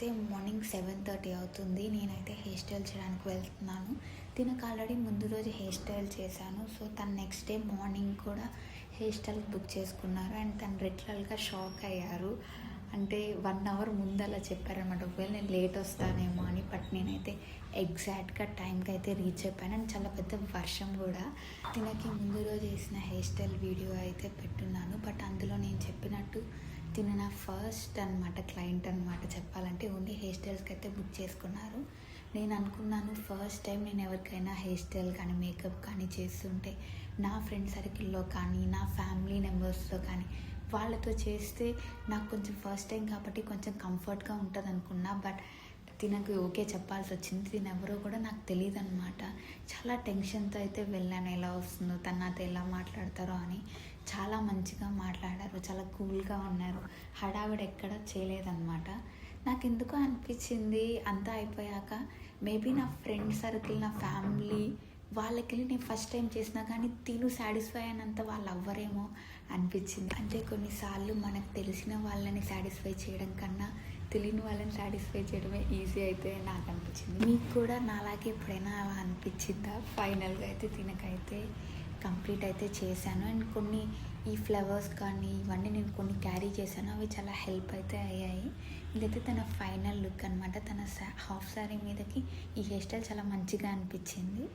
అయితే మార్నింగ్ 7:30 అవుతుంది. నేనైతే హెయిర్ స్టైల్ చేయడానికి వెళ్తున్నాను. తినకు ఆల్రెడీ ముందు రోజు హెయిర్ స్టైల్ చేశాను. సో తను నెక్స్ట్ డే మార్నింగ్ కూడా హెయిర్ స్టైల్ బుక్ చేసుకున్నారు. అండ్ తను లిటరల్‌గా షాక్ అయ్యారు. అంటే 1 అవర్ ముందు అలా చెప్పారనమాట. ఒకవేళ నేను లేట్ వస్తానేమో అని. బట్ నేనైతే ఎగ్జాక్ట్‌గా టైంకి అయితే రీచ్ అయిపోయాను. అండ్ చాలా పెద్ద వర్షం కూడా. తినకి ముందు రోజు వేసిన హెయిర్ స్టైల్ వీడియో అయితే పెట్టున్నాను. బట్ అందులో నేను చెప్పినట్టు తిన నా ఫస్ట్ అనమాట క్లయింట్ అనమాట చెప్పాలంటే. ఓన్లీ హెయిర్ స్టైల్స్కి అయితే బుక్ చేసుకున్నారు. నేను అనుకున్నాను ఫస్ట్ టైం నేను ఎవరికైనా హెయిర్ స్టైల్ కానీ మేకప్ కానీ చేస్తుంటే నా ఫ్రెండ్ సర్కిల్లో కానీ నా ఫ్యామిలీ మెంబర్స్తో కానీ వాళ్ళతో చేస్తే నాకు కొంచెం ఫస్ట్ టైం కాబట్టి కొంచెం కంఫర్ట్గా ఉంటుంది అనుకున్నా. బట్ తినకు ఓకే చెప్పాల్సి వచ్చింది. తినెవరో కూడా నాకు తెలియదు అనమాట. చాలా టెన్షన్తో అయితే వెళ్ళాను, ఎలా వస్తుందో తను నాతో ఎలా మాట్లాడతారో అని. చాలా మంచిగా మాట్లాడారు, చాలా కూల్గా ఉన్నారు. హడావిడి ఎక్కడ చేయలేదన్నమాట. నాకు ఎందుకో అనిపించింది అంతా అయిపోయాక మేబీ నా ఫ్రెండ్ సర్కిల్, నా ఫ్యామిలీ వాళ్ళకెళ్ళి నేను ఫస్ట్ టైం చేసినా కానీ తిను సాటిస్ఫై అయినంత వాళ్ళు అవ్వరేమో అనిపించింది. అంటే కొన్నిసార్లు మనకు తెలిసిన వాళ్ళని సాటిస్ఫై చేయడం కన్నా తెలియని వాళ్ళని సాటిస్ఫై చేయడమే ఈజీ అయితే నాకు అనిపించింది. మీకు కూడా నాలాగే ఎప్పుడైనా అలా అనిపించిందా? ఫైనల్గా అయితే తినకైతే కంప్లీట్ అయితే చేశాను. అండ్ కొన్ని ఈ ఫ్లవర్స్ కానీ ఇవన్నీ నేను కొన్ని క్యారీ చేశాను. అవి చాలా హెల్ప్ అయితే అయ్యాయి. ఇదైతే తన ఫైనల్ లుక్ అనమాట. తన హాఫ్ శారీ మీదకి ఈ హెయిర్ స్టైల్ చాలా మంచిగా అనిపించింది.